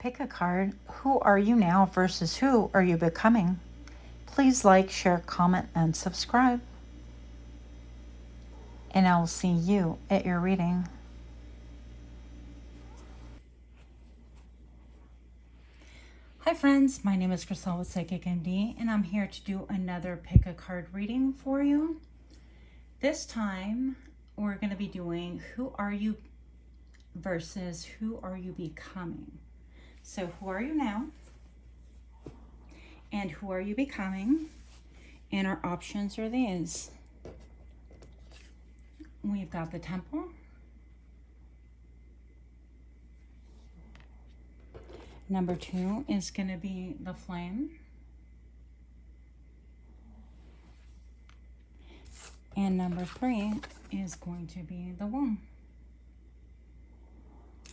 Pick a card. Who are you now versus who are you becoming? Please like, share, comment, and subscribe. And I will see you at your reading. Hi friends, my name is Crystal with Psychic MD, and I'm here to do another pick a card reading for you. This time, we're going to be doing who are you versus who are you becoming. So who are you now? And who are you becoming? And our options are these. We've got the Temple. Number 2 is going to be the Flame. And number 3 is going to be the Womb.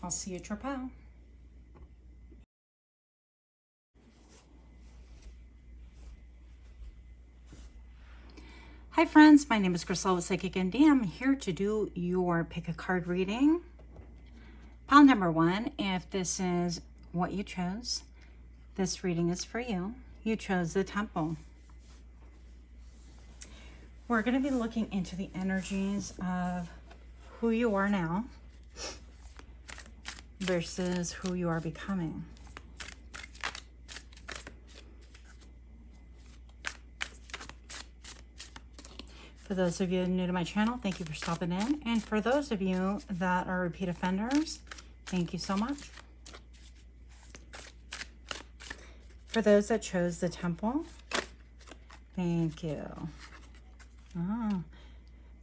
I'll see you at your pile. Hi friends, my name is Crystal with Psychic MD. I'm here to do your pick a card reading. Pile number 1, if this is what you chose, this reading is for you. You chose the Temple. We're going to be looking into the energies of who you are now versus who you are becoming. For those of you new to my channel, thank you for stopping in. And for those of you that are repeat offenders, thank you so much. For those that chose the Temple, thank you.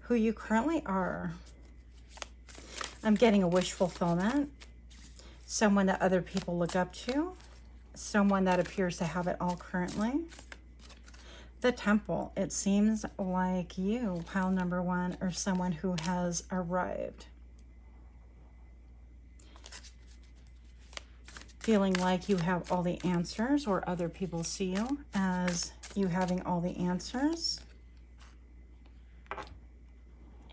Who you currently are. I'm getting a wish fulfillment. Someone that other people look up to. Someone that appears to have it all currently. The Temple, it seems like you, pile number 1, or someone who has arrived. Feeling like you have all the answers, or other people see you as you having all the answers.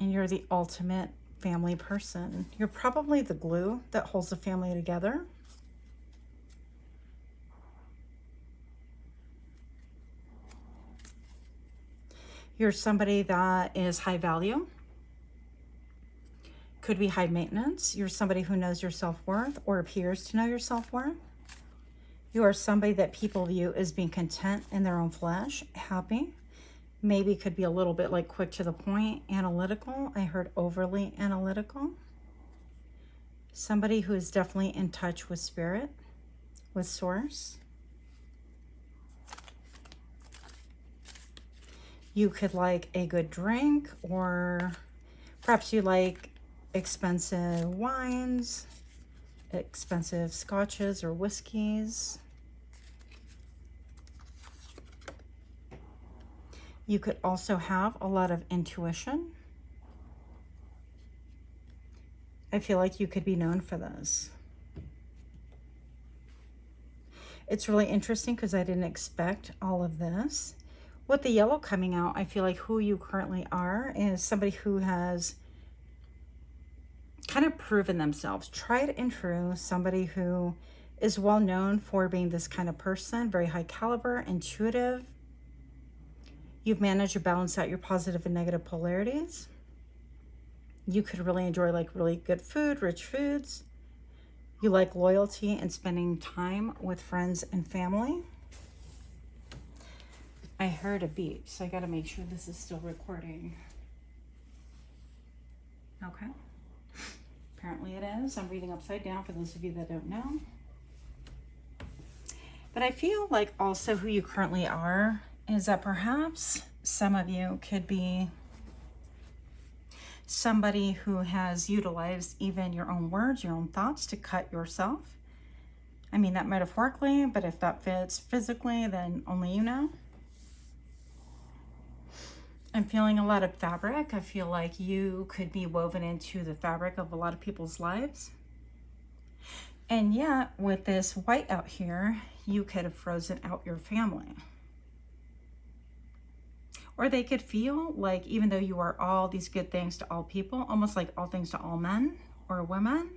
And you're the ultimate family person. You're probably the glue that holds the family together. You're somebody that is high value. Could be high maintenance. You're somebody who knows your self-worth or appears to know your self-worth. You are somebody that people view as being content in their own flesh, happy. Maybe could be a little bit like quick to the point, analytical. I heard overly analytical. Somebody who is definitely in touch with spirit, with source. You could like a good drink, or perhaps you like expensive wines, expensive scotches or whiskeys. You could also have a lot of intuition. I feel like you could be known for this. It's really interesting because I didn't expect all of this. With the yellow coming out, I feel like who you currently are is somebody who has kind of proven themselves, tried and true, somebody who is well known for being this kind of person, very high caliber, intuitive. You've managed to balance out your positive and negative polarities. You could really enjoy like really good food, rich foods. You like loyalty and spending time with friends and family. I heard a beep, so I got to make sure this is still recording. Okay. Apparently it is. I'm reading upside down for those of you that don't know. But I feel like also who you currently are is that perhaps some of you could be somebody who has utilized even your own words, your own thoughts to cut yourself. I mean that metaphorically, but if that fits physically, then only you know. I'm feeling a lot of fabric. I feel like you could be woven into the fabric of a lot of people's lives. And yet, with this white out here, you could have frozen out your family. Or they could feel like even though you are all these good things to all people, almost like all things to all men or women,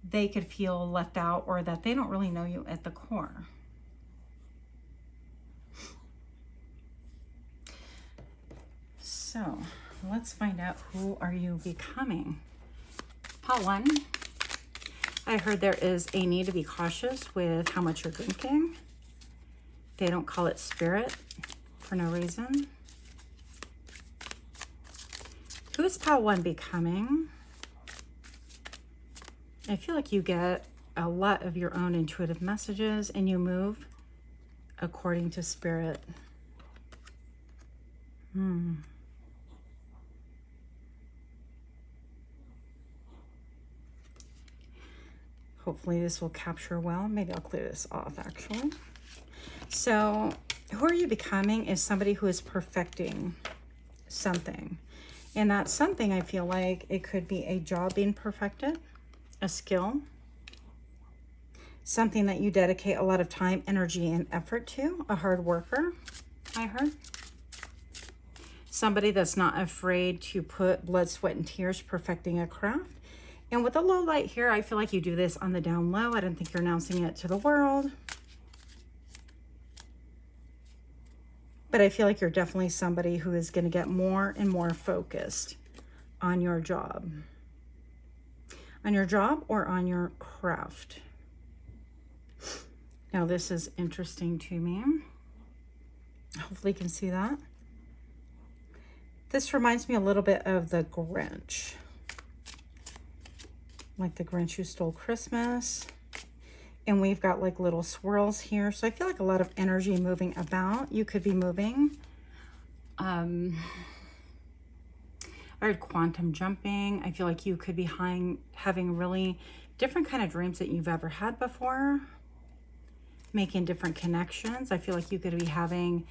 they could feel left out or that they don't really know you at the core. So let's find out, who are you becoming? Part 1, I heard there is a need to be cautious with how much you're drinking. They don't call it spirit for no reason. Who is Part 1 becoming? I feel like you get a lot of your own intuitive messages and you move according to spirit. Hopefully this will capture well. Maybe I'll clear this off actually. So who are you becoming is somebody who is perfecting something. And that something, I feel like it could be a job being perfected, a skill, something that you dedicate a lot of time, energy, and effort to, a hard worker, I heard. Somebody that's not afraid to put blood, sweat, and tears perfecting a craft. And with the low light here, I feel like you do this on the down low. I don't think you're announcing it to the world. But I feel like you're definitely somebody who is going to get more and more focused on your job. On your job or on your craft. Now this is interesting to me. Hopefully you can see that. This reminds me a little bit of the Grinch. Like the Grinch Who Stole Christmas. And we've got like little swirls here. So I feel like a lot of energy moving about. You could be moving. I heard quantum jumping. I feel like you could be having really different kind of dreams that you've ever had before. Making different connections. I feel like you could be having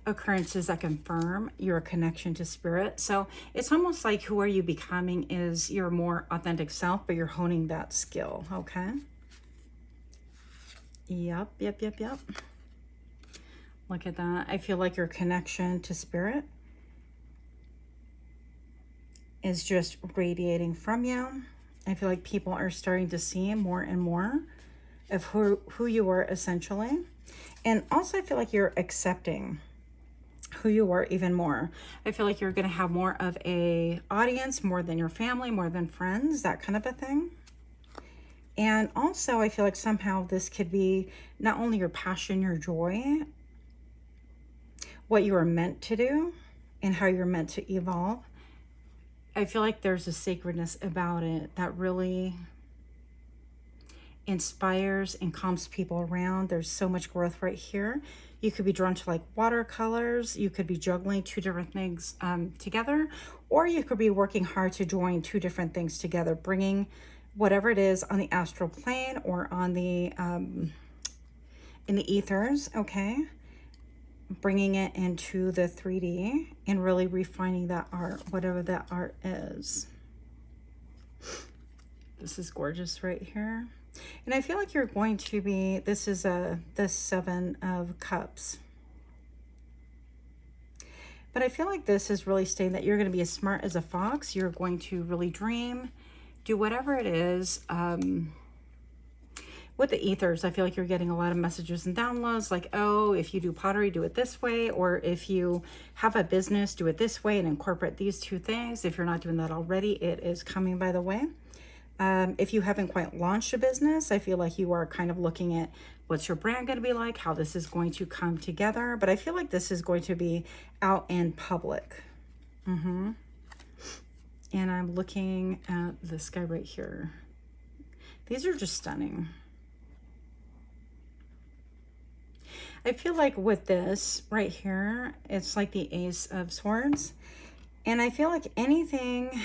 occurrences that confirm your connection to spirit. So it's almost like who are you becoming is your more authentic self, but you're honing that skill, okay? Yep. Look at that. I feel like your connection to spirit is just radiating from you. I feel like people are starting to see more and more of who you are essentially. And also I feel like you're accepting who you are even more. I feel like you're going to have more of a audience, more than your family, more than friends, that kind of a thing. And also I feel like somehow this could be not only your passion, your joy, what you are meant to do and how you're meant to evolve. I feel like there's a sacredness about it that really inspires and calms people around. There's so much growth right here. You could be drawn to like watercolors. You could be juggling two different things together, or you could be working hard to join two different things together, bringing whatever it is on the astral plane or on the in the ethers, okay? Bringing it into the 3D and really refining that art, whatever that art is. This is gorgeous right here. And I feel like you're going to be, this is the 7 of Cups. But I feel like this is really stating that you're going to be as smart as a fox. You're going to really dream, do whatever it is. With the ethers, I feel like you're getting a lot of messages and downloads like, oh, if you do pottery, do it this way. Or if you have a business, do it this way and incorporate these two things. If you're not doing that already, it is coming by the way. If you haven't quite launched a business, I feel like you are kind of looking at what's your brand going to be like, how this is going to come together. But I feel like this is going to be out in public. And I'm looking at this guy right here. These are just stunning. I feel like with this right here, it's like the Ace of Swords. And I feel like anything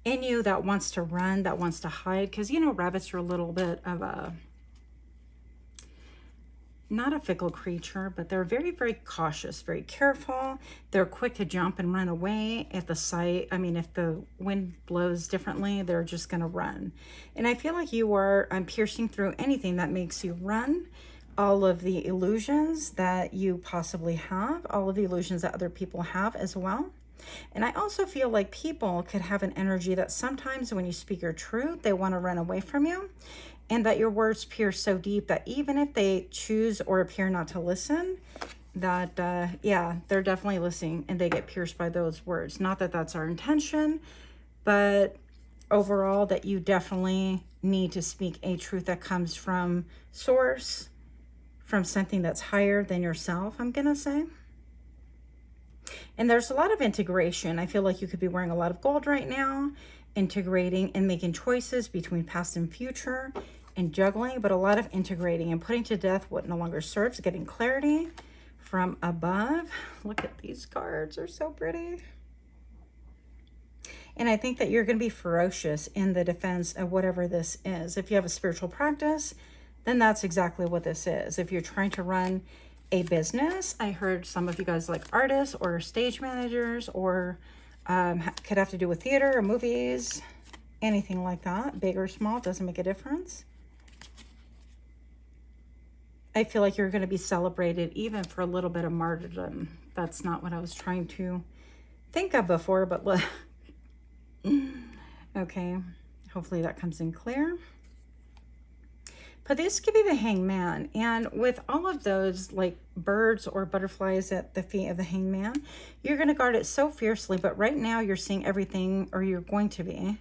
in you that wants to run, that wants to hide, because you know rabbits are a little bit of a, not a fickle creature, but they're very, very cautious, very careful. They're quick to jump and run away at the sight. I mean, if the wind blows differently, they're just going to run. And I feel like you are piercing through anything that makes you run. All of the illusions that you possibly have, all of the illusions that other people have as well. And I also feel like people could have an energy that sometimes when you speak your truth, they want to run away from you, and that your words pierce so deep that even if they choose or appear not to listen, that, yeah, they're definitely listening and they get pierced by those words. Not that that's our intention, but overall that you definitely need to speak a truth that comes from source, from something that's higher than yourself, I'm gonna say. And there's a lot of integration. I feel like you could be wearing a lot of gold right now, integrating and making choices between past and future and juggling, but a lot of integrating and putting to death what no longer serves, getting clarity from above. Look at these cards, they're so pretty. And I think that you're going to be ferocious in the defense of whatever this is. If you have a spiritual practice, then that's exactly what this is. If you're trying to run a business, I heard some of you guys like artists or stage managers, or could have to do with theater or movies, anything like that, big or small, doesn't make a difference. I feel like you're going to be celebrated even for a little bit of martyrdom. That's not what I was trying to think of before, but look. Okay, hopefully that comes in clear. But this could be the hangman. And with all of those like birds or butterflies at the feet of the hangman, you're going to guard it so fiercely. But right now you're seeing everything, or you're going to be,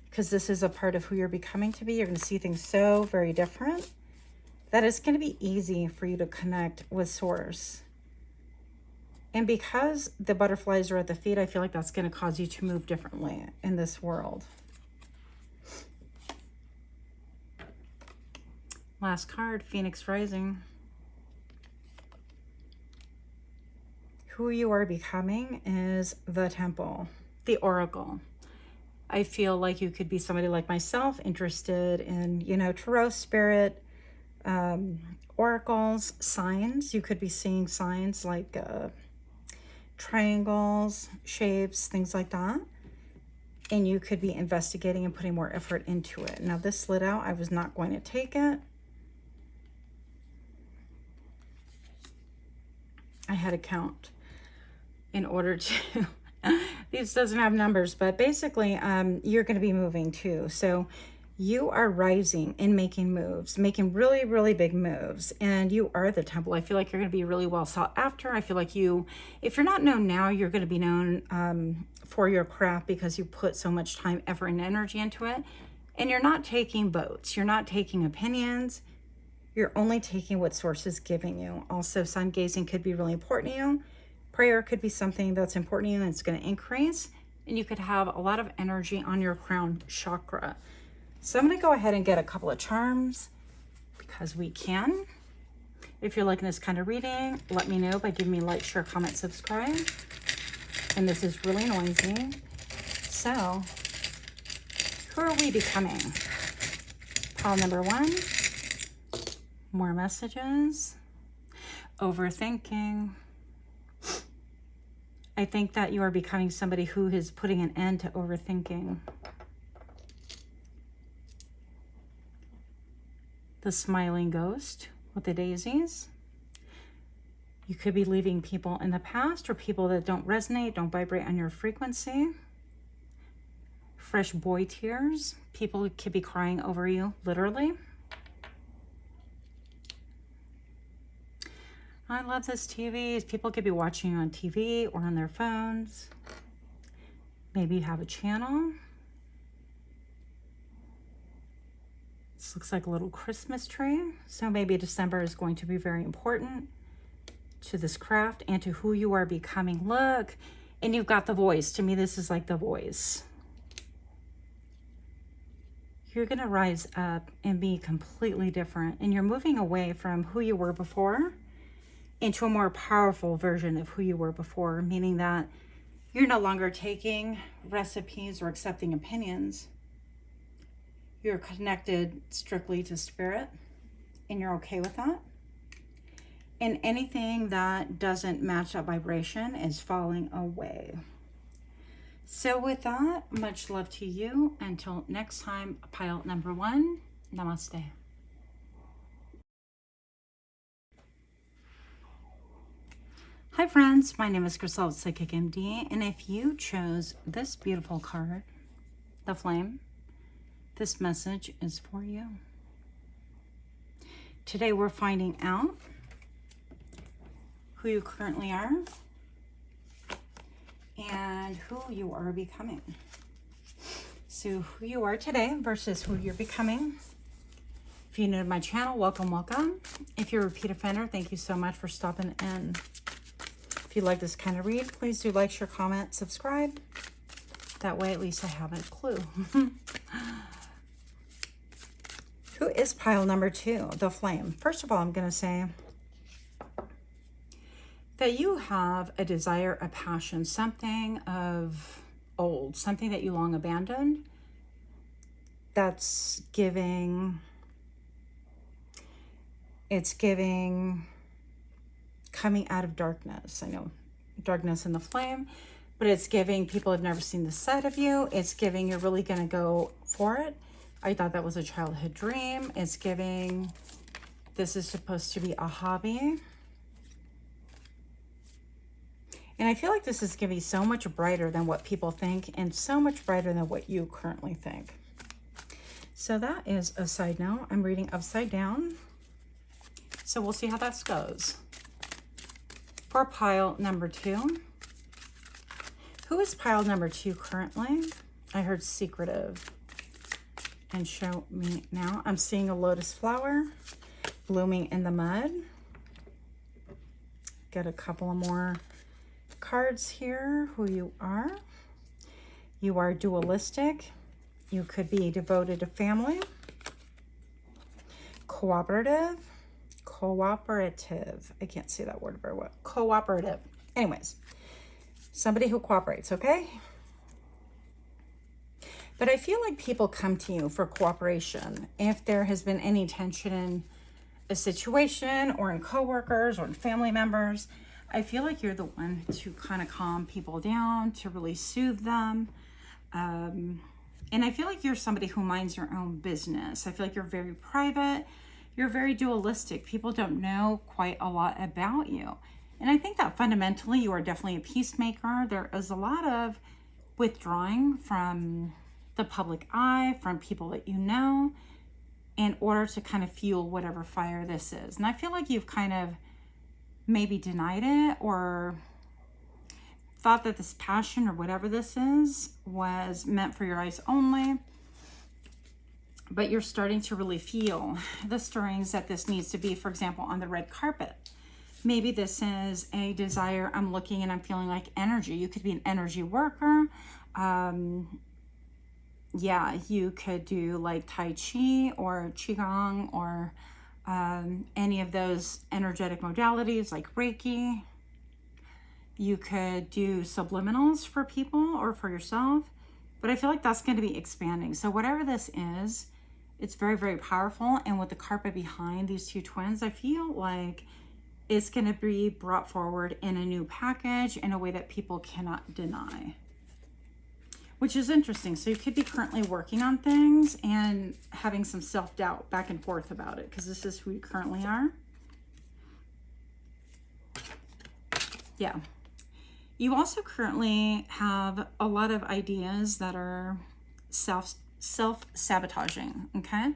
because this is a part of who you're becoming to be. You're going to see things so very different that it's going to be easy for you to connect with source. And because the butterflies are at the feet, I feel like that's going to cause you to move differently in this world. Last card, Phoenix Rising. Who you are becoming is the Temple, the Oracle. I feel like you could be somebody like myself, interested in, you know, tarot, spirit, oracles, signs. You could be seeing signs like triangles, shapes, things like that. And you could be investigating and putting more effort into it. Now this slid out. I was not going to take it. I had to count in order to, these doesn't have numbers, but basically you're going to be moving too. So you are rising and making moves, making really, really big moves. And you are the Temple. I feel like you're going to be really well sought after. I feel like you, if you're not known now, you're going to be known for your craft because you put so much time, effort, and energy into it. And you're not taking votes. You're not taking opinions. You're only taking what source is giving you. Also, sun gazing could be really important to you. Prayer could be something that's important to you and it's going to increase. And you could have a lot of energy on your crown chakra. So I'm going to go ahead and get a couple of charms because we can. If you're liking this kind of reading, let me know by giving me a like, share, comment, subscribe. And this is really noisy. So, who are we becoming? Pile number 1. More messages. Overthinking. I think that you are becoming somebody who is putting an end to overthinking. The smiling ghost with the daisies. You could be leaving people in the past or people that don't resonate, don't vibrate on your frequency. Fresh boy tears. People could be crying over you, literally. I love this TV. People could be watching you on TV or on their phones. Maybe you have a channel. This looks like a little Christmas tree. So maybe December is going to be very important to this craft and to who you are becoming. Look, and you've got the voice. To me, this is like the voice. You're going to rise up and be completely different. And you're moving away from who you were before into a more powerful version of who you were before, meaning that you're no longer taking recipes or accepting opinions. You're connected strictly to spirit, and you're okay with that. And anything that doesn't match that vibration is falling away. So with that, much love to you. Until next time, pile number 1. Namaste. Hi friends, my name is Griselle, Psychic MD, and if you chose this beautiful card, the Flame, this message is for you. Today we're finding out who you currently are and who you are becoming. So who you are today versus who you're becoming. If you're new to my channel, welcome, welcome. If you're a repeat offender, thank you so much for stopping in. If you like this kind of read, please do like, share, comment, subscribe. That way at least I have a clue. Who is pile number 2, the Flame? First of all, I'm going to say that you have a desire, a passion, something of old, something that you long abandoned, that's giving, it's giving coming out of darkness. I know darkness in the Flame, but it's giving people have never seen this side of you. It's giving you're really going to go for it. I thought that was a childhood dream. It's giving this is supposed to be a hobby. And I feel like this is going to be so much brighter than what people think and so much brighter than what you currently think. So that is a side note. I'm reading upside down. So we'll see how that goes. For pile number 2. Who is pile number 2 currently? I heard secretive. And show me now. I'm seeing a lotus flower blooming in the mud. Get a couple of more cards here. Who you are. You are dualistic. You could be devoted to family. Cooperative. I can't say that word very well. Cooperative. Anyways, somebody who cooperates, okay? But I feel like people come to you for cooperation. If there has been any tension in a situation or in coworkers or in family members, I feel like you're the one to kind of calm people down, to really soothe them. And I feel like you're somebody who minds your own business. I feel like you're very private. You're very dualistic. People don't know quite a lot about you. And I think that fundamentally you are definitely a peacemaker. There is a lot of withdrawing from the public eye, from people that you know, in order to kind of fuel whatever fire this is. And I feel like you've kind of maybe denied it or thought that this passion or whatever this is was meant for your eyes only. But you're starting to really feel the stirrings that this needs to be, for example, on the red carpet. Maybe this is a desire. I'm looking and I'm feeling like energy. You could be an energy worker. Yeah, you could do like Tai Chi or Qigong or any of those energetic modalities like Reiki. You could do subliminals for people or for yourself. But I feel like that's going to be expanding. So whatever this is, it's very, very powerful. And with the carpet behind these two twins, I feel like it's going to be brought forward in a new package in a way that people cannot deny, which is interesting. So you could be currently working on things and having some self-doubt back and forth about it because this is who you currently are. Yeah. You also currently have a lot of ideas that are self-sabotaging, okay?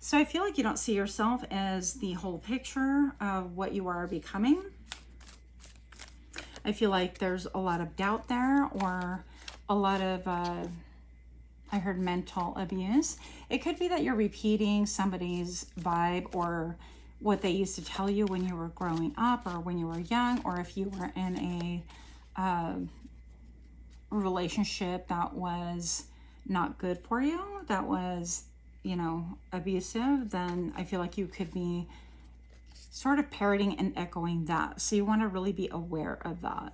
So I feel like you don't see yourself as the whole picture of what you are becoming. I feel like there's a lot of doubt there or a lot of, I heard mental abuse. It could be that you're repeating somebody's vibe or what they used to tell you when you were growing up or when you were young, or if you were in a relationship that was not good for you, that was, you know, abusive, then I feel like you could be sort of parroting and echoing that. So you want to really be aware of that.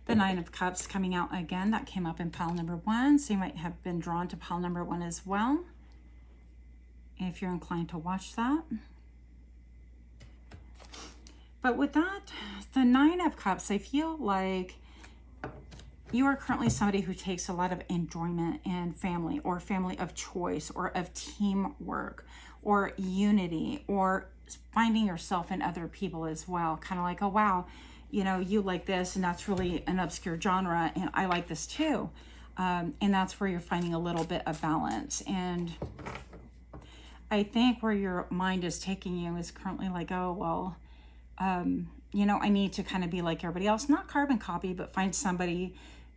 The Nine of Cups coming out again. That came up in pile number 1. So you might have been drawn to pile number 1 as well, if you're inclined to watch that. But with that, the Nine of Cups, I feel like you are currently somebody who takes a lot of enjoyment in family, or family of choice, or of teamwork, or unity, or finding yourself in other people as well. Kind of like, oh, wow, you know, you like this, and that's really an obscure genre, and I like this too. And that's where you're finding a little bit of balance. And I think where your mind is taking you is currently like, oh, well, you know, I need to kind of be like everybody else, not carbon copy, but find somebody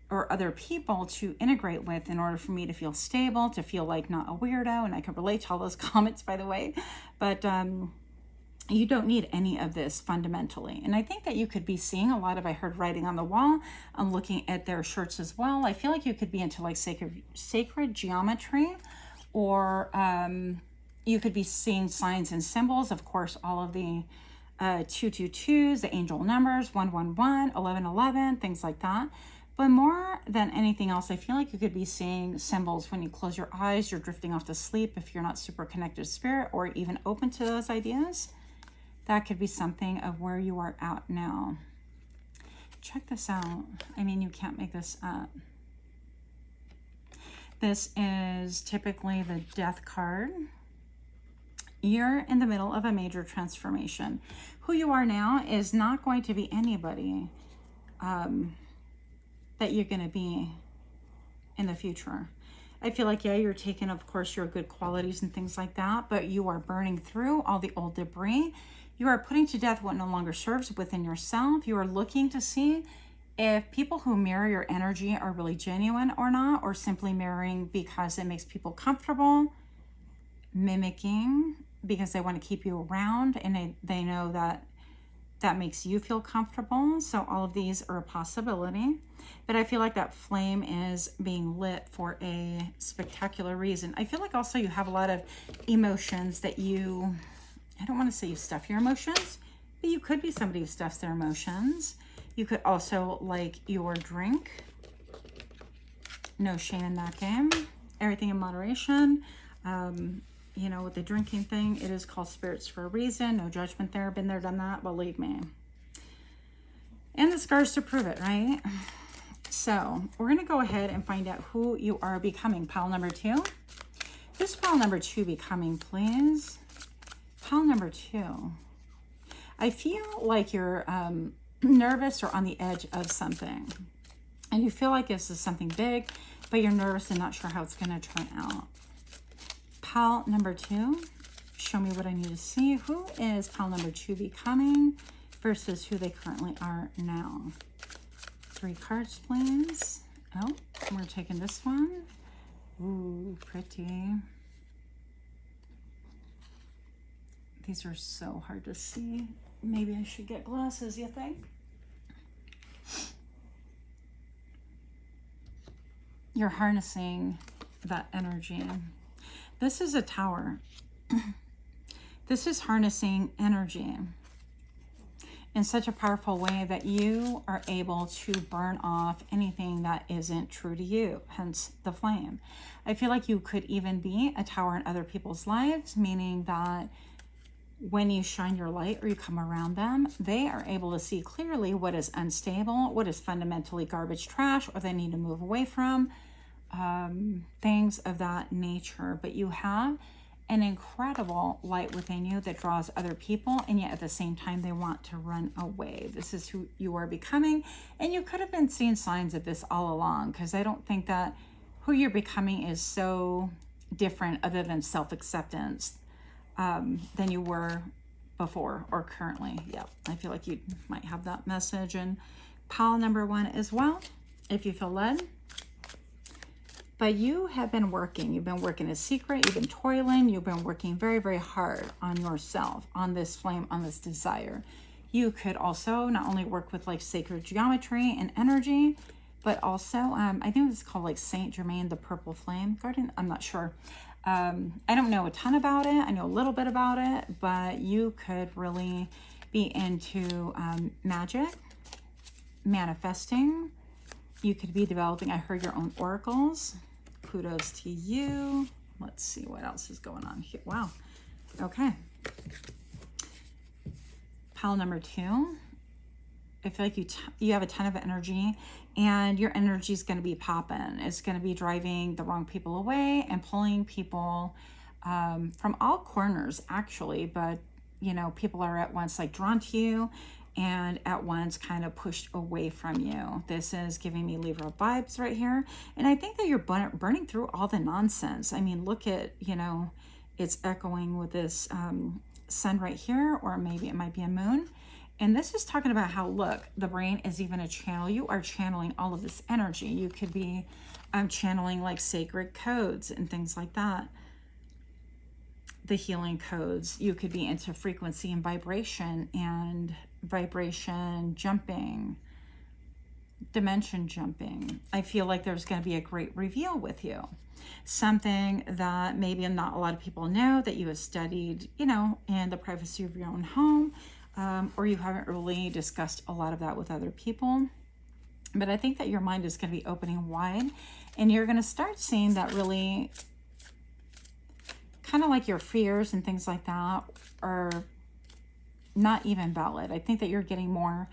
or other people to integrate with in order for me to feel stable, to feel like not a weirdo. And I can relate to all those comments, by the way. But you don't need any of this fundamentally. And I think that you could be seeing a lot of, I heard writing on the wall. I'm looking at their shirts as well. I feel like you could be into like sacred geometry, or you could be seeing signs and symbols. Of course, all of the 222s, the angel numbers, 111, 1111, things like that. But more than anything else, I feel like you could be seeing symbols when you close your eyes, you're drifting off to sleep if you're not super connected to spirit or even open to those ideas. That could be something of where you are at now. Check this out. I mean, you can't make this up. This is typically the Death card. You're in the middle of a major transformation. Who you are now is not going to be anybody that you're going to be in the future. I feel like, yeah, you're taking, of course, your good qualities and things like that, but you are burning through all the old debris. You are putting to death what no longer serves within yourself. You are looking to see if people who mirror your energy are really genuine or not, or simply mirroring because it makes people comfortable, mimicking because they want to keep you around, and they know that that makes you feel comfortable. So all of these are a possibility. But I feel like that flame is being lit for a spectacular reason. I feel like also you have a lot of emotions that you, I don't want to say you stuff your emotions, but you could be somebody who stuffs their emotions. You could also like your drink. No shame in that game. Everything in moderation. You know, with the drinking thing, it is called spirits for a reason. No judgment there. Been there, done that. Believe me. And the scars to prove it, right? So we're going to go ahead and find out who you are becoming. Pile number 2. Who's pile number 2 becoming, please? Pile number 2. I feel like you're nervous or on the edge of something. And you feel like this is something big, but you're nervous and not sure how it's going to turn out. Pile number 2, show me what I need to see. Who is pile number 2 becoming versus who they currently are now? 3 cards, please. Oh, we're taking this one. Ooh, pretty. These are so hard to see. Maybe I should get glasses, you think? You're harnessing that energy. This is a tower. This is harnessing energy in such a powerful way that you are able to burn off anything that isn't true to you, hence the flame. I feel like you could even be a tower in other people's lives, meaning that when you shine your light or you come around them, they are able to see clearly what is unstable, what is fundamentally garbage trash, or they need to move away from. Things of that nature. But you have an incredible light within you that draws other people, and yet at the same time they want to run away. This is who you are becoming, and you could have been seeing signs of this all along, because I don't think that who you're becoming is so different other than self-acceptance than you were before or currently. Yep, I feel like you might have that message. And pile number 1 as well, if you feel led. But you have been working. You've been working in secret. You've been toiling. You've been working very, very hard on yourself, on this flame, on this desire. You could also not only work with like sacred geometry and energy, but also, I think it's called like Saint Germain, the purple flame garden. I'm not sure. I don't know a ton about it. I know a little bit about it, but you could really be into magic, manifesting. You could be developing, I heard, your own oracles. Kudos to you. Let's see what else is going on here. Wow. Okay. Pile number 2. I feel like you have a ton of energy, and your energy is going to be popping. It's going to be driving the wrong people away and pulling people from all corners, actually. But, you know, people are at once like drawn to you and at once kind of pushed away from you. This is giving me Libra vibes right here. And I think that you're burning through all the nonsense. I mean, look at, you know, it's echoing with this sun right here, or maybe it might be a moon. And this is talking about how, look, the brain is even a channel. You are channeling all of this energy. You could be channeling like sacred codes and things like that. The healing codes. You could be into frequency and vibration jumping, dimension jumping. I feel like there's going to be a great reveal with you. Something that maybe not a lot of people know that you have studied, you know, in the privacy of your own home. Or you haven't really discussed a lot of that with other people. But I think that your mind is going to be opening wide, and you're going to start seeing that really kind of like your fears and things like that are not even valid. I think that you're getting more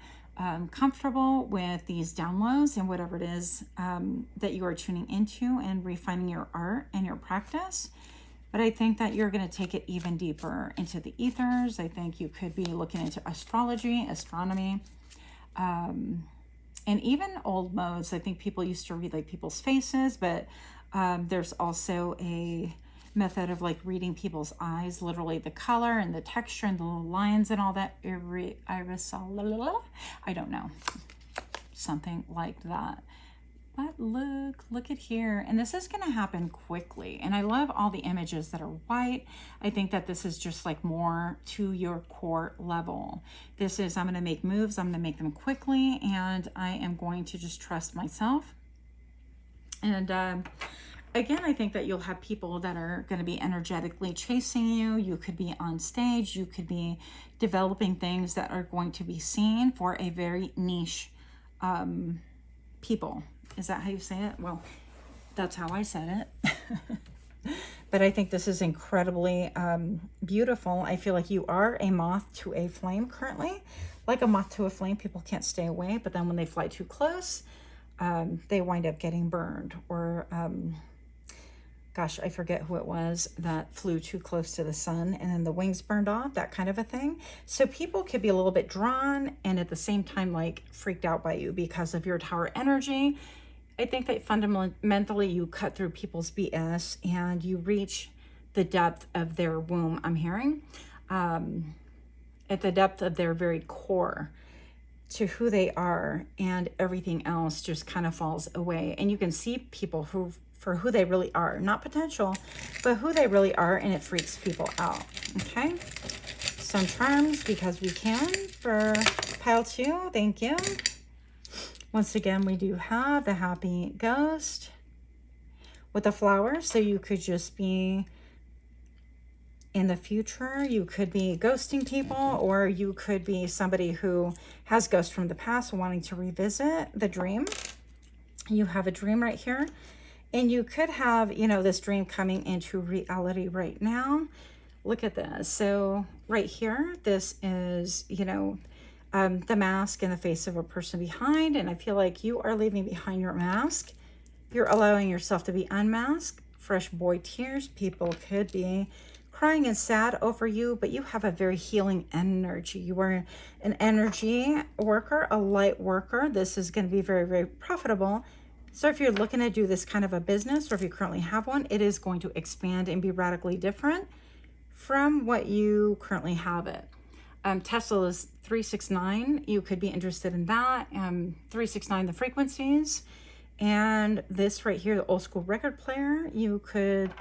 comfortable with these downloads and whatever it is that you are tuning into, and refining your art and your practice. But I think that you're going to take it even deeper into the ethers. I think you could be looking into astrology, astronomy, and even old modes. I think people used to read like people's faces, but there's also a method of like reading people's eyes, literally the color and the texture and the little lines and all that. I don't know. Something like that. But look at here. And this is going to happen quickly. And I love all the images that are white. I think that this is just like more to your core level. This is, I'm going to make moves. I'm going to make them quickly. And I am going to just trust myself. And again, I think that you'll have people that are going to be energetically chasing you. You could be on stage. You could be developing things that are going to be seen for a very niche people. Is that how you say it? Well, that's how I said it. But I think this is incredibly beautiful. I feel like you are a moth to a flame currently. Like a moth to a flame, people can't stay away. But then when they fly too close, they wind up getting burned. Or, gosh, I forget who it was that flew too close to the sun and then the wings burned off, that kind of a thing. So people could be a little bit drawn and at the same time like freaked out by you because of your tower energy. I think that fundamentally you cut through people's BS and you reach the depth of their womb, I'm hearing, at the depth of their very core to who they are, and everything else just kind of falls away. And you can see people for who they really are, not potential, but who they really are, and it freaks people out, okay? Some charms, because we can, for pile 2, thank you. Once again, we do have the happy ghost with the flower. So you could just be in the future. You could be ghosting people, or you could be somebody who has ghosts from the past wanting to revisit the dream. You have a dream right here. And you could have, you know, this dream coming into reality right now. Look at this. So right here, this is, you know, the mask and the face of a person behind. And I feel like you are leaving behind your mask. You're allowing yourself to be unmasked. Fresh boy tears. People could be crying and sad over you, but you have a very healing energy. You are an energy worker, a light worker. This is going to be very, very profitable. So if you're looking to do this kind of a business, or if you currently have one, it is going to expand and be radically different from what you currently have it. Tesla is 369. You could be interested in that. 369, the frequencies. And this right here, the old school record player, you could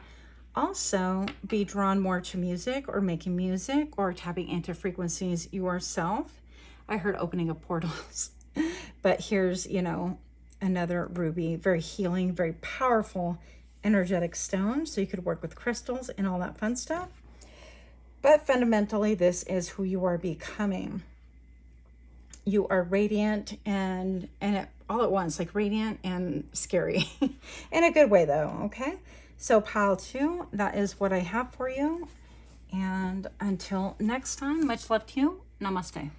also be drawn more to music, or making music, or tapping into frequencies yourself. I heard opening of portals. But here's, you know, another ruby, very healing, very powerful, energetic stone. So you could work with crystals and all that fun stuff. But fundamentally, this is who you are becoming. You are radiant and all at once, like radiant and scary. In a good way, though, okay? So pile 2, that is what I have for you. And until next time, much love to you. Namaste.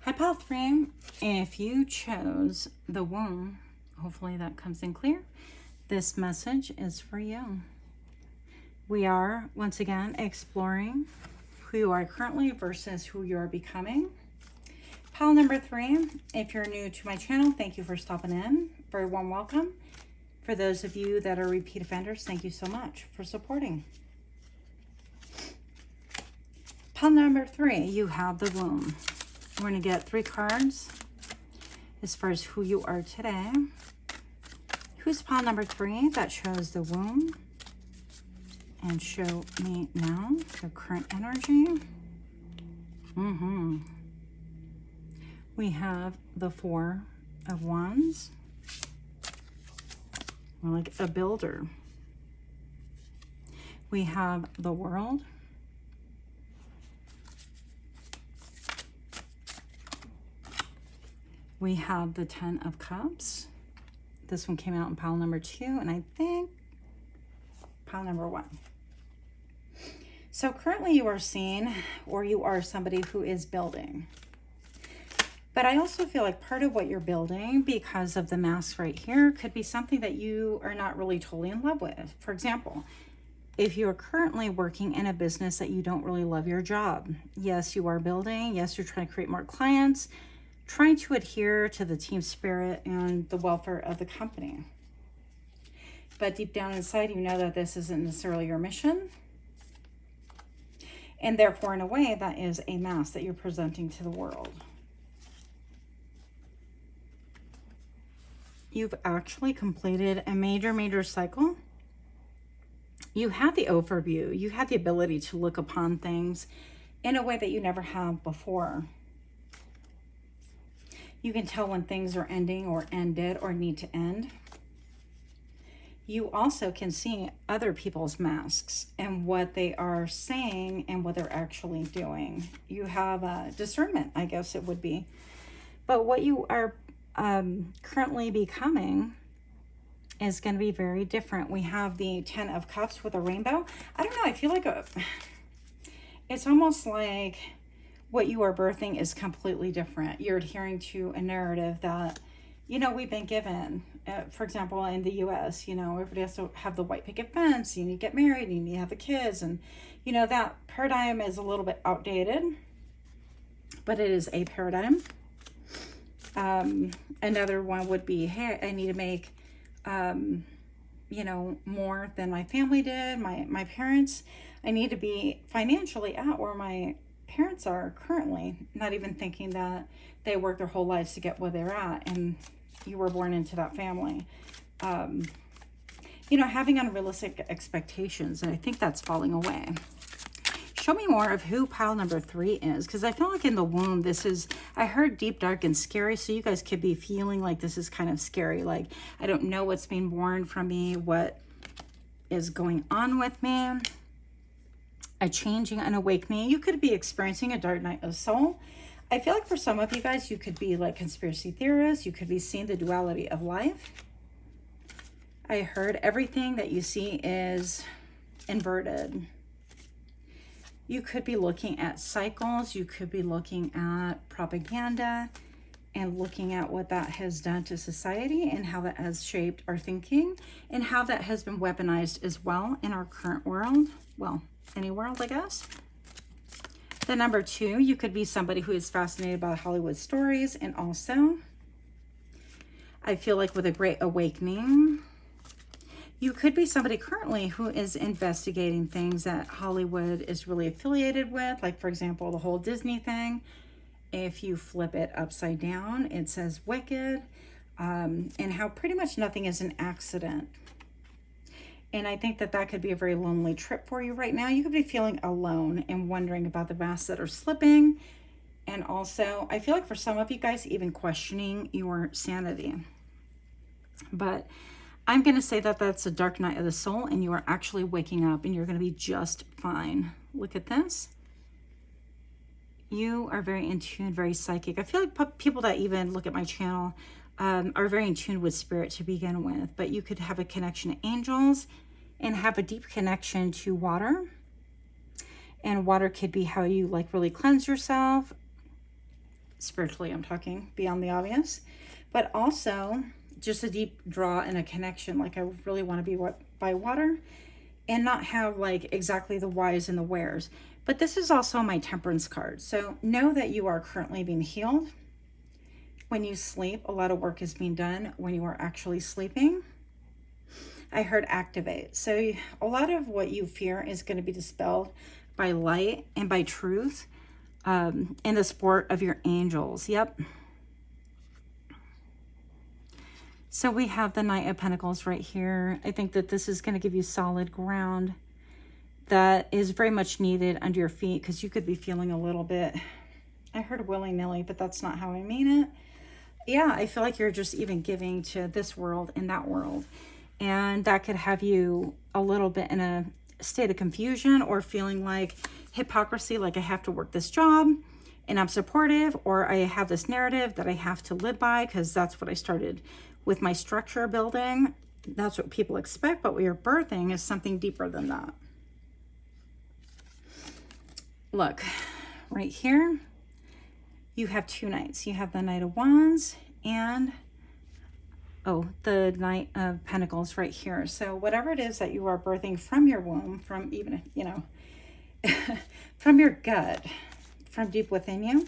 Hi, Pile 3. If you chose the womb, hopefully that comes in clear. This message is for you. We are, once again, exploring who you are currently versus who you are becoming. Pile number 3, if you're new to my channel, thank you for stopping in. Very warm welcome. For those of you that are repeat offenders, thank you so much for supporting. Pile number 3, you have the womb. We're going to get 3 cards as far as who you are today. Who's pile number 3 that shows the womb? And show me now your current energy. We have the 4 of Wands. We're like a builder. We have the World. We have the 10 of Cups. This one came out in pile number 2, and I think pile number 1. So currently you are seen, or you are somebody who is building. But I also feel like part of what you're building, because of the masks right here, could be something that you are not really totally in love with. For example, if you are currently working in a business that you don't really love your job. Yes, you are building. Yes, you're trying to create more clients, trying to adhere to the team spirit and the welfare of the company. But deep down inside, you know that this isn't necessarily your mission. And therefore, in a way, that is a mask that you're presenting to the world. You've actually completed a major cycle. You had the overview. You had the ability to look upon things in a way that you never have before. You can tell when things are ending or ended or need to end. You also can see other people's masks and what they are saying and what they're actually doing. You have discernment, I guess it would be. But what you are currently becoming is going to be very different. We have the 10 of Cups with a rainbow. I don't know. I feel like it's almost like what you are birthing is completely different. You're adhering to a narrative that, you know, we've been given. For example, in the U.S., you know, everybody has to have the white picket fence. You need to get married. You need to have the kids. And, you know, that paradigm is a little bit outdated, but it is a paradigm. Another one would be, hey, I need to make, you know, more than my family did, my parents. I need to be financially at where my parents are currently, not even thinking that they worked their whole lives to get where they're at, and you were born into that family. You know, having unrealistic expectations, and I think that's falling away. Show me more of who pile number 3 is, because I feel like in the womb, this is, I heard deep, dark, and scary, so you guys could be feeling like this is kind of scary, like, I don't know what's being born from me, what is going on with me, a changing, an awakening. You could be experiencing a dark night of soul. I feel like for some of you guys, you could be like conspiracy theorists, you could be seeing the duality of life. I heard everything that you see is inverted. You could be looking at cycles. You could be looking at propaganda and looking at what that has done to society and how that has shaped our thinking and how that has been weaponized as well in our current world. Well, any world, I guess. The number 2, you could be somebody who is fascinated by Hollywood stories, and also I feel like with a great awakening, you could be somebody currently who is investigating things that Hollywood is really affiliated with. Like, for example, the whole Disney thing. If you flip it upside down, it says wicked, and how pretty much nothing is an accident. And I think that that could be a very lonely trip for you right now. You could be feeling alone and wondering about the masks that are slipping. And also, I feel like for some of you guys, even questioning your sanity. But I'm going to say that that's a dark night of the soul, and you are actually waking up, and you're going to be just fine. Look at this. You are very in tune, very psychic. I feel like people that even look at my channel are very in tune with spirit to begin with. But you could have a connection to angels and have a deep connection to water. And water could be how you like really cleanse yourself. spiritually I'm talking, beyond the obvious, but also just a deep draw and a connection. Like I really want to be by water and not have like exactly the whys and the wheres. But this is also my temperance card. So know that you are currently being healed. When you sleep, a lot of work is being done when you are actually sleeping. I heard activate. So a lot of what you fear is going to be dispelled by light and by truth, in the support of your angels. Yep. So we have the Knight of Pentacles right here. I think that this is going to give you solid ground that is very much needed under your feet, because you could be feeling a little bit, I heard willy-nilly, but that's not how I mean it. Yeah, I feel like you're just even giving to this world and that world. And that could have you a little bit in a state of confusion or feeling like hypocrisy, like I have to work this job and I'm supportive, or I have this narrative that I have to live by because that's what I started with my structure building. That's what people expect, but what you're birthing is something deeper than that. Look, right here, you have two knights. You have the Knight of Wands and, oh, the Knight of Pentacles right here. So whatever it is that you are birthing from your womb, from even, you know, from your gut, from deep within you,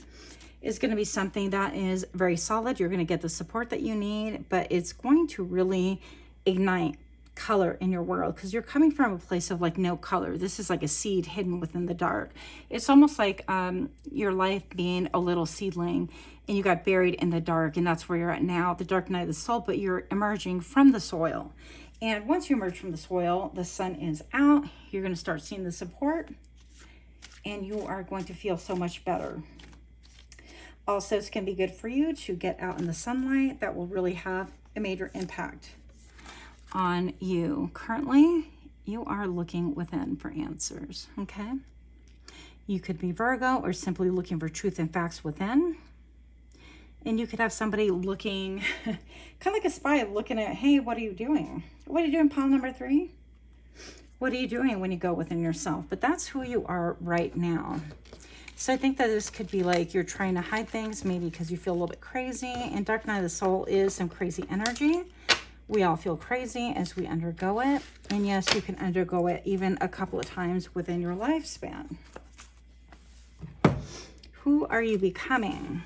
is going to be something that is very solid. You're going to get the support that you need, but it's going to really ignite color in your world, because you're coming from a place of like no color. This is like a seed hidden within the dark. It's almost like your life being a little seedling and you got buried in the dark, and that's where you're at now, the dark night of the soul, but you're emerging from the soil. And once you emerge from the soil, the sun is out, you're going to start seeing the support, and you are going to feel so much better. Also, it's going to be good for you to get out in the sunlight. That will really have a major impact on you. Currently, you are looking within for answers, okay? You could be Virgo or simply looking for truth and facts within. And you could have somebody looking, kind of like a spy, looking at, hey, what are you doing? What are you doing, pile number 3? What are you doing when you go within yourself? But that's who you are right now. So I think that this could be like you're trying to hide things, maybe because you feel a little bit crazy. And Dark Night of the Soul is some crazy energy. We all feel crazy as we undergo it. And yes, you can undergo it even a couple of times within your lifespan. Who are you becoming?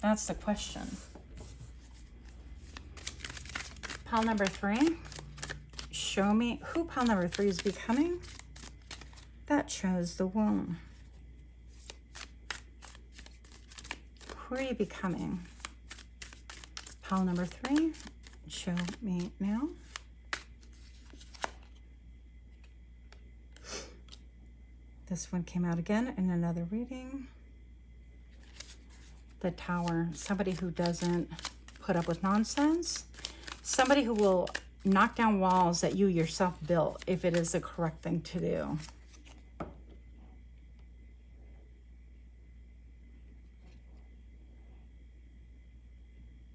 That's the question. Pile number 3. Show me who pile number 3 is becoming. That shows the womb. Who are you becoming? Pile number 3. Show me now. This one came out again in another reading. The Tower. Somebody who doesn't put up with nonsense. Somebody who will knock down walls that you yourself built if it is the correct thing to do.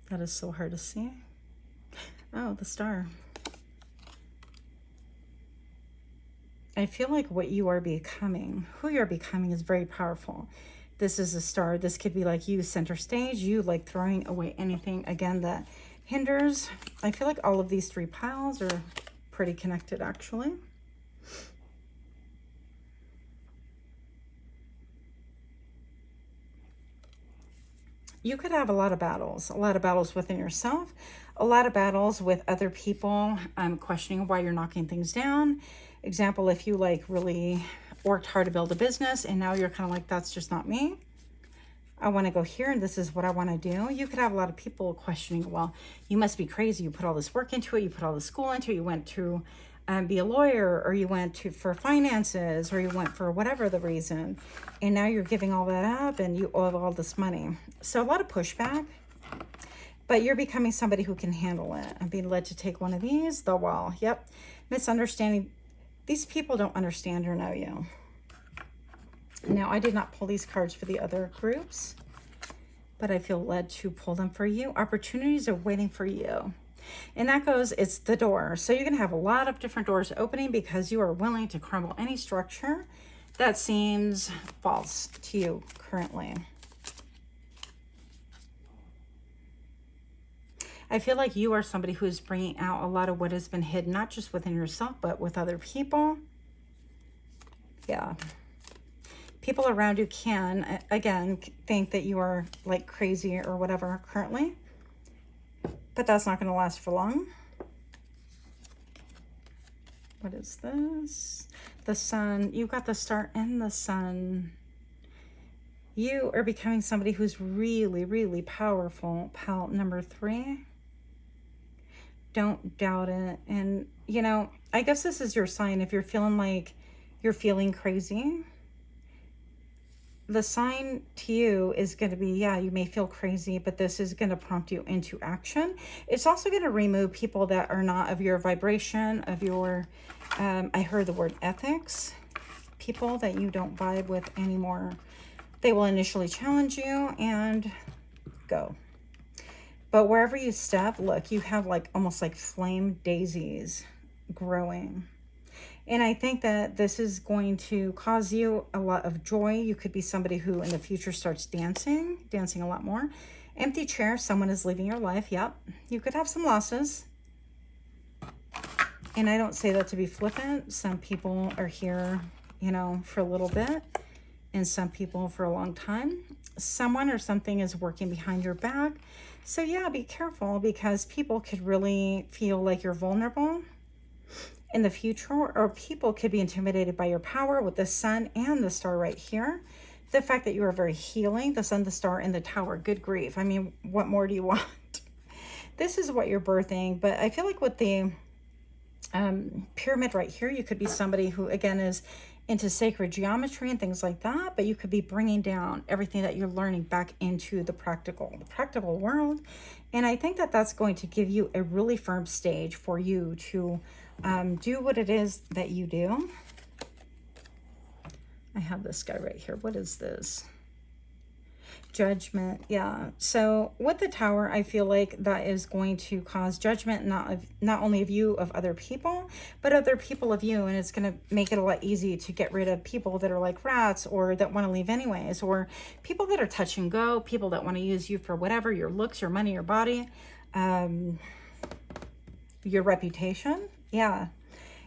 That is so hard to see. Oh, the Star. I feel like what you are becoming, who you're becoming, is very powerful. This is a star. This could be like you center stage, you like throwing away anything, again, that hinders. I feel like all of these 3 piles are pretty connected, actually. You could have a lot of battles within yourself, a lot of battles with other people, questioning why you're knocking things down. Example, if you like really worked hard to build a business and now you're kind of like, that's just not me. I want to go here and this is what I want to do. You could have a lot of people questioning, well, you must be crazy. You put all this work into it. You put all the school into it. You went to be a lawyer, or you went to for finances, or you went for whatever the reason, and now you're giving all that up and you owe all this money. So a lot of pushback, but you're becoming somebody who can handle it. I'm being led to take one of these, the Wall. Yep. Misunderstanding. These people don't understand or know you. Now, I did not pull these cards for the other groups, but I feel led to pull them for you. Opportunities are waiting for you. And that goes, it's the door. So you're going to have a lot of different doors opening because you are willing to crumble any structure that seems false to you currently. I feel like you are somebody who is bringing out a lot of what has been hidden, not just within yourself, but with other people. Yeah. People around you can, again, think that you are like crazy or whatever currently, but that's not going to last for long. What is this? The sun. You got the star and the sun. You are becoming somebody who's really, really powerful. Pal number 3. Don't doubt it. And, you know, I guess this is your sign. If you're feeling like you're feeling crazy, the sign to you is going to be, yeah, you may feel crazy, but this is going to prompt you into action. It's also going to remove people that are not of your vibration, of your, I heard the word ethics, people that you don't vibe with anymore. They will initially challenge you and go. But wherever you step, look, you have like almost like flame daisies growing. And I think that this is going to cause you a lot of joy. You could be somebody who in the future starts dancing a lot more. Empty chair, someone is leaving your life. Yep. You could have some losses. And I don't say that to be flippant. Some people are here, you know, for a little bit, and some people for a long time. Someone or something is working behind your back. So yeah, be careful, because people could really feel like you're vulnerable in the future, or people could be intimidated by your power with the sun and the star right here. The fact that you are very healing, the sun, the star, and the tower. Good grief. I mean, what more do you want? This is what you're birthing. But I feel like with the pyramid right here, you could be somebody who, again, is into sacred geometry and things like that, but you could be bringing down everything that you're learning back into the practical world. And I think that that's going to give you a really firm stage for you to do what it is that you do. I have this guy right here. What is this? Judgment. Yeah. So with the tower, I feel like that is going to cause judgment, not only of you, of other people, but other people of you. And it's going to make it a lot easier to get rid of people that are like rats, or that want to leave anyways, or people that are touch and go, people that want to use you for whatever, your looks, your money, your body, your reputation. Yeah.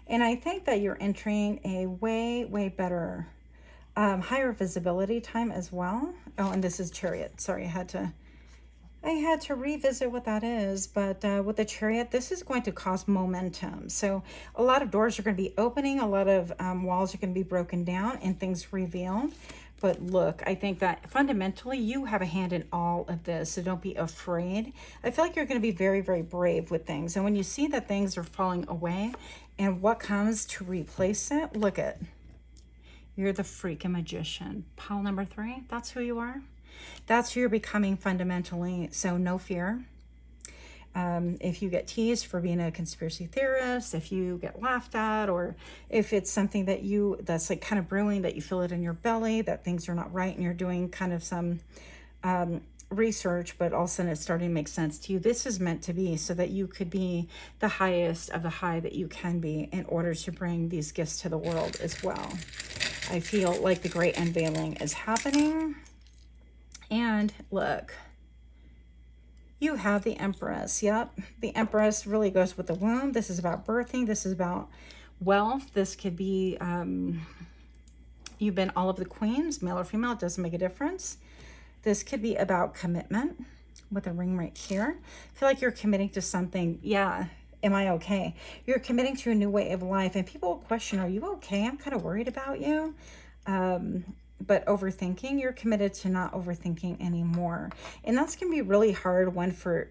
And I think that you're entering a way, way better, higher visibility time as well. Oh, and this is Chariot. Sorry, I had to revisit what that is. But with the Chariot, this is going to cause momentum. So a lot of doors are going to be opening. A lot of walls are going to be broken down and things revealed. But look, I think that fundamentally you have a hand in all of this. So don't be afraid. I feel like you're going to be very, very brave with things. And when you see that things are falling away and what comes to replace it, look at, you're the freaking magician. Pile number 3, that's who you are. That's who you're becoming fundamentally. So no fear. If you get teased for being a conspiracy theorist, if you get laughed at, or if it's something that that's like kind of brewing, that you feel it in your belly, that things are not right, and you're doing kind of some research, but all of a sudden it's starting to make sense to you. This is meant to be so that you could be the highest of the high that you can be in order to bring these gifts to the world as well. I feel like the great unveiling is happening. And look, you have the Empress. Yep. The Empress really goes with the womb. This is about birthing. This is about wealth. This could be, you've been all of the queens, male or female, it doesn't make a difference. This could be about commitment with a ring right here. I feel like you're committing to something. Yeah. Am I okay? You're committing to a new way of life, and people will question, are you okay? I'm kind of worried about you. But overthinking, you're committed to not overthinking anymore. And that's going to be really hard one for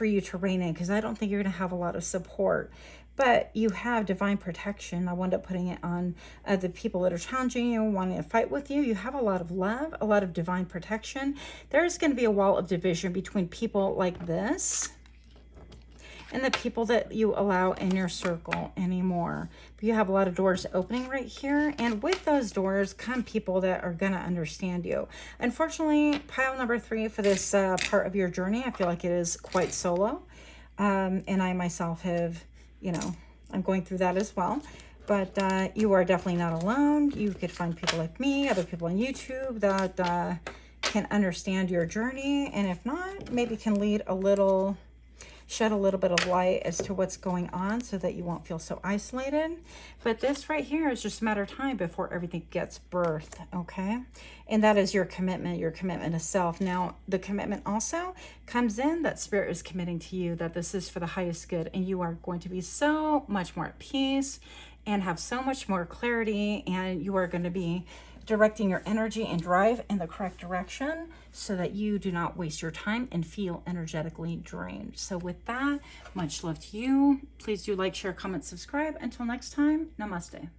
you to rein in, because I don't think you're going to have a lot of support. But you have divine protection. I wound up putting it on the people that are challenging you, wanting to fight with you. You have a lot of love, a lot of divine protection. There's going to be a wall of division between people like this and the people that you allow in your circle anymore. But you have a lot of doors opening right here. And with those doors come people that are going to understand you. Unfortunately, pile number 3 for this part of your journey, I feel like it is quite solo. And I myself have, you know, I'm going through that as well. But you are definitely not alone. You could find people like me, other people on YouTube that can understand your journey. And if not, maybe can lead a little shed a little bit of light as to what's going on so that you won't feel so isolated. But this right here is just a matter of time before everything gets birthed, okay? And that is your commitment to self. Now, the commitment also comes in that Spirit is committing to you, that this is for the highest good, and you are going to be so much more at peace and have so much more clarity, and you are going to be directing your energy and drive in the correct direction so that you do not waste your time and feel energetically drained. So with that, much love to you. Please do like, share, comment, subscribe. Until next time, namaste.